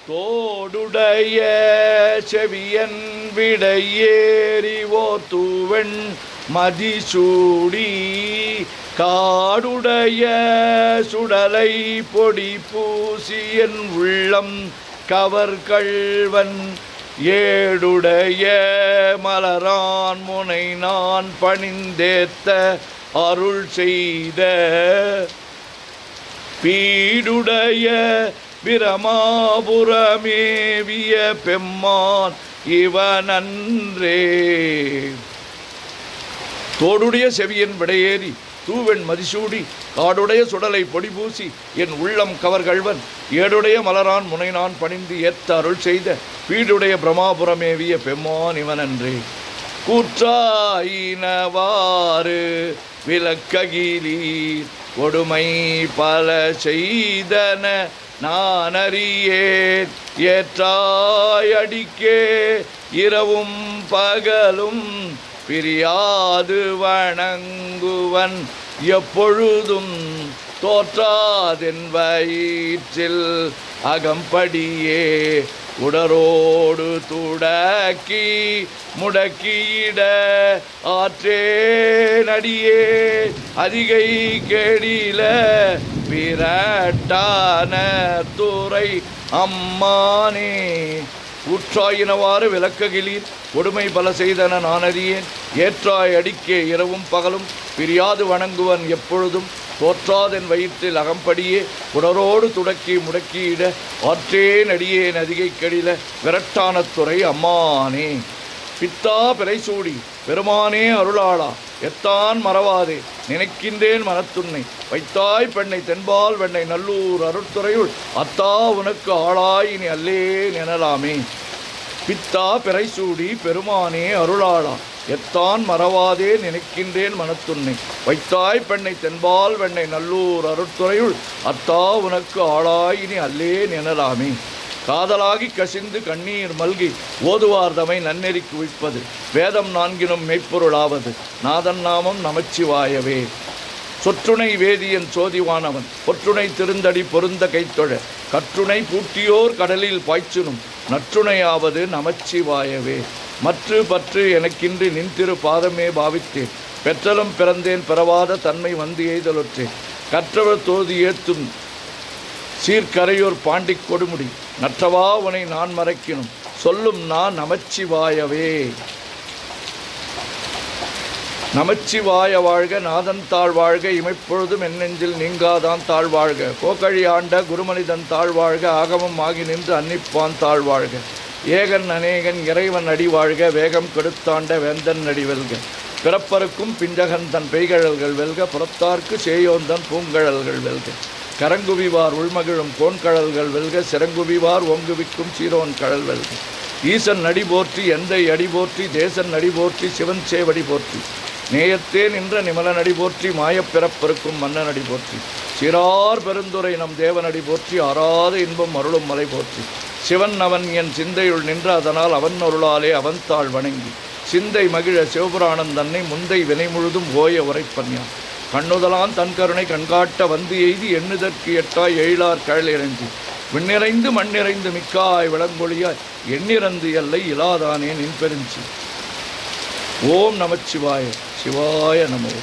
தோடுடைய செவியன் விடையேறிவோ தூவெண் மதிசூடி காடுடைய சுடலை பொடி பூசியன் உள்ளம் கவர்கள்வன் ஏடுடைய மலரான் முனை நான் பணிந்தேத்த அருள் செய்த பீடுடைய பிரமாபுரமேவிய பெம்மான் இவனன்றே. தோடுடைய செவியன் விடையேறி தூவெண் மதிசூடி காடுடைய சுடலை பொடிபூசி என் உள்ளம் கவர்கள்வன் ஏடுடைய மலரான் முனை நான் பணிந்து ஏத்த அருள் செய்த பீடுடைய பிரமாபுரமேவிய பெம்மான் இவனன்றே. கூற்றாயினவாறு விளக்ககிலீர் கொடுமை பல செய்தன நான் அறியேன் ஏற்றாயடிக்கே இரவும் பகலும் பிரியாது வணங்குவன் எப்பொழுதும் தோற்றாதென் வயிற்றில் அகம்படியே உடரோடு துடக்கி முடக்கியிட ஆற்றே நடியே அதிகை கேடில விரட்டான துறை அம்மானே. ஊற்றாயினவாறு விளக்ககிலீர் கொடுமை பல செய்தன நான் அறியேன் ஏற்றாய் அடிக்கே இரவும் பகலும் பிரியாது வணங்குவன் எப்பொழுதும் தோற்றாதென் வயிற்றில் அகம்படியே உடரோடு துடக்கி முடக்கியிட ஆற்றேன் அடியேன் அதிகை கடில விரட்டான துறை அம்மானே. பித்தா பிறைசூடி பெருமானே அருளாளா எத்தான் மறவாதே நினைக்கின்றேன் மனத்துன்னை வைத்தாய் பெண்ணை தென்பால் வெண்ணை நல்லூர் அருட்துறையுள் அத்தா உனக்கு ஆளாய் இனி அல்லேன் எனலாமே. பித்தா பிறைசூடி பெருமானே அருளாளா எத்தான் மறவாதே நினைக்கின்றேன் மனத்துன்னை வைத்தாய் பெண்ணை தென்பால் வெண்ணை நல்லூர் அருட்துறையுள் அத்தா உனக்கு ஆளாய் இனி அல்லேன் எனலாமே. காதலாகி கசிந்து கண்ணீர் மல்கி ஓதுவார் தமை நன்னெறி குவிப்பது வேதம் நான்கினும் மெய்ப்பொருளாவது நாதன் நாமம் நமச்சிவாயவே. சொற்றுணை வேதியன் சோதிவானவன் பொற்றுணை திருந்தடி பொருந்த கைத்தொழ கற்றுணை பூட்டியோர் கடலில் பாய்ச்சுனும் நற்றுணையாவது நமச்சிவாயவே. மற்று பற்று எனக்கின்றி நின்திரு பாதமே பாவித்தேன் பெற்றலும் பிறந்தேன் பிறவாத தன்மை வந்து எய்தலொற்றேன் கற்றவர் தோதி ஏத்தும் சீர்கரையோர் பாண்டிக் கொடுமுடி நற்றவா உனை நான் மறைக்கினும் சொல்லும் நான் நமச்சிவாயவே. நமச்சிவாய வாழ்க நாதன் தாழ்வாழ்க இமைப்பொழுதும் என் நெஞ்சில் நீங்காதான் தாழ்வாழ்க கோக்கழி ஆண்ட குருமனிதன் தாழ்வாழ்க ஆகமம் ஆகி நின்று அன்னிப்பான் தாழ்வாழ்க ஏகன் அநேகன் இறைவன் அடி வாழ்க வேகம் கெடுத்தாண்ட வேந்தன் அடி வெல்க பிறப்பருக்கும் பிஞ்சகன் தன் பெய்கழல்கள் வெல்க புறத்தார்க்கு சேயோந்தன் பூங்கழல்கள் வெல்க கரங்குவிவார் உள்மகிழும் கோன்கழல்கள் வெல்க சிறங்குவிவார் ஓங்குவிக்கும் சீரோன் கழல் வெல்க ஈசன் நடி போற்றி எந்தை அடி போற்றி தேசன் நடி போற்றி சிவன் சேவடி போற்றி நேயத்தே நின்ற நிமலனடி போற்றி மாயப் பிறப்பருக்கும் மன்னனடி போற்றி சிறார் பெருந்துரை நம் தேவனடி போற்றி ஆறாத இன்பம் அருளும் மலை போற்றி சிவன் அவன் என் சிந்தையுள் நின்ற அதனால் அவன் அருளாலே அவன் தாழ் வணங்கி சிந்தை மகிழ சிவபுராணம் தன்னை முந்தை வினை முழுதும் ஓய உரைப்பன்யான் கண்ணுதலான் தன் கருணை கண்காட்ட வந்து எய்தி எண்ணுதற்கு எட்டாய் எழிலார் கழல் இறங்கி விண்ணிறைந்து மண்ணிறைந்து மிக்காய் விளங்கொழியாய் எண்ணிறந்து எல்லை இலாதானே நின் பெருஞ்சி. ஓம் நமச்சிவாய சிவாய நமோ.